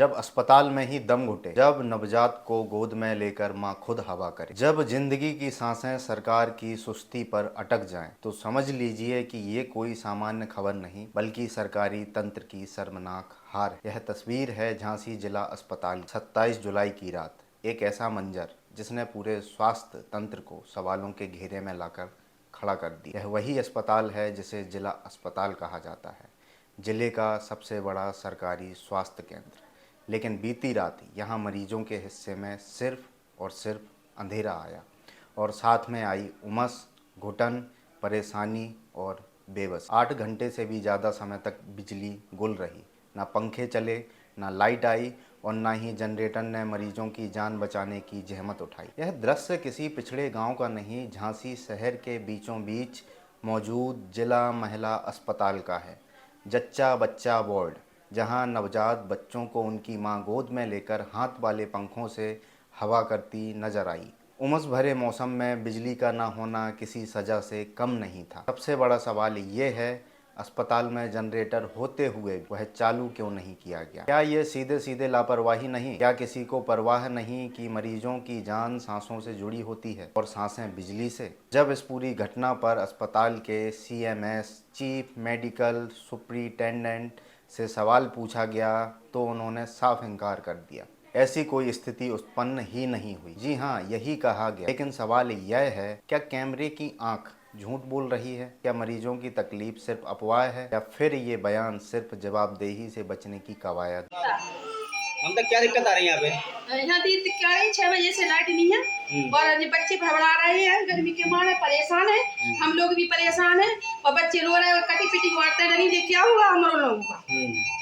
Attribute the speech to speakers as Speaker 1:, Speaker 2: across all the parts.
Speaker 1: जब अस्पताल में ही दम घुटे, जब नवजात को गोद में लेकर माँ खुद हवा करे, जब जिंदगी की सांसें सरकार की सुस्ती पर अटक जाएं, तो समझ लीजिए कि ये कोई सामान्य खबर नहीं बल्कि सरकारी तंत्र की शर्मनाक हार है। यह तस्वीर है झांसी जिला अस्पताल 27 जुलाई की रात। एक ऐसा मंजर जिसने पूरे स्वास्थ्य तंत्र को सवालों के घेरे में लाकर खड़ा कर दिया। यह वही अस्पताल है जिसे जिला अस्पताल कहा जाता है, जिले का सबसे बड़ा सरकारी स्वास्थ्य केंद्र। लेकिन बीती रात यहाँ मरीजों के हिस्से में सिर्फ और सिर्फ अंधेरा आया और साथ में आई उमस, घुटन, परेशानी और बेबस। 8 घंटे से भी ज़्यादा समय तक बिजली गुल रही, ना पंखे चले, ना लाइट आई और ना ही जनरेटर ने मरीजों की जान बचाने की जहमत उठाई। यह दृश्य किसी पिछड़े गांव का नहीं, झांसी शहर के बीचों बीच मौजूद जिला महिला अस्पताल का है। जच्चा बच्चा वार्ड, जहां नवजात बच्चों को उनकी मां गोद में लेकर हाथ वाले पंखों से हवा करती नजर आई। उमस भरे मौसम में बिजली का ना होना किसी सजा से कम नहीं था। सबसे बड़ा सवाल ये है, अस्पताल में जनरेटर होते हुए वह चालू क्यों नहीं किया गया? क्या ये सीधे सीधे लापरवाही नहीं? क्या किसी को परवाह नहीं कि मरीजों की जान सांसों से जुड़ी होती है और सांसें बिजली से? जब इस पूरी घटना पर अस्पताल के CMS चीफ मेडिकल सुपरिटेंडेंट से सवाल पूछा गया तो उन्होंने साफ इनकार कर दिया। ऐसी कोई स्थिति उत्पन्न ही नहीं हुई। जी हाँ, यही कहा गया। लेकिन सवाल यह है, क्या कैमरे की आंख झूठ बोल रही है? क्या मरीजों की तकलीफ सिर्फ अफवाह है या फिर ये बयान सिर्फ जवाबदेही से बचने की कवायद?
Speaker 2: हम तक क्या दिक्कत आ रही है यहाँ पे?
Speaker 3: यहाँ दिक्कत आ रही है, 6 बजे से लाइट नहीं है और ये बच्चे घबरा रहे हैं, गर्मी के मारे परेशान है, हम लोग भी परेशान है और बच्चे रो रहे हैं, कटी पिटी मारते नहीं। देख क्या हुआ हम लोगों का?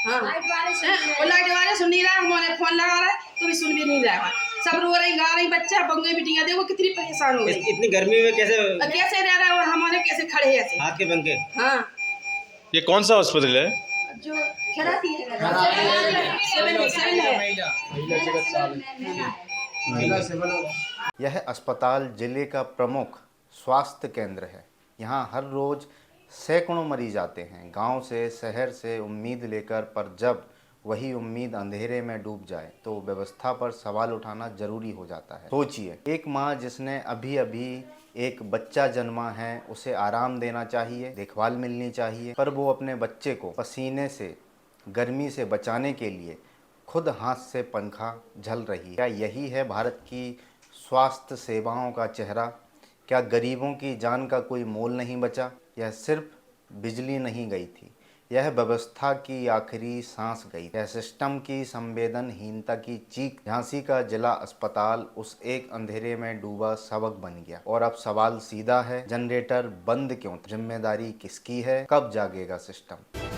Speaker 3: हाँ, लाइट वाले सुन नहीं रहा, हमारे फोन लगा रहा है तो भी सुन भी नहीं रहा। सब रो रही, गा रही, बच्चा बंगे बिटिया देखो कितनी परेशान हो गई।
Speaker 2: इतनी गर्मी में कैसे
Speaker 3: रह रहा है और हमारे कैसे खड़े हैं ऐसे
Speaker 2: हाथ के पंखे?
Speaker 3: हाँ,
Speaker 4: ये कौन सा हॉस्पिटल है?
Speaker 3: जो खिलाती है
Speaker 1: यह अस्पताल जिले का प्रमुख स्वास्थ्य केंद्र है। यहाँ हर रोज सैकड़ों मरीज आते हैं, गांव से, शहर से उम्मीद लेकर, पर जब वही उम्मीद अंधेरे में डूब जाए तो व्यवस्था पर सवाल उठाना जरूरी हो जाता है। सोचिए, एक माँ जिसने अभी अभी एक बच्चा जन्मा है, उसे आराम देना चाहिए, देखभाल मिलनी चाहिए, पर वो अपने बच्चे को पसीने से, गर्मी से बचाने के लिए खुद हाथ से पंखा झल रही है। क्या यही है भारत की स्वास्थ्य सेवाओं का चेहरा? क्या गरीबों की जान का कोई मोल नहीं बचा? यह सिर्फ बिजली नहीं गई थी, यह व्यवस्था की आखिरी सांस गई। यह सिस्टम की संवेदनहीनता की चीख। झांसी का जिला अस्पताल उस एक अंधेरे में डूबा सबक बन गया। और अब सवाल सीधा है, जनरेटर बंद क्यों था? जिम्मेदारी किसकी है? कब जागेगा सिस्टम?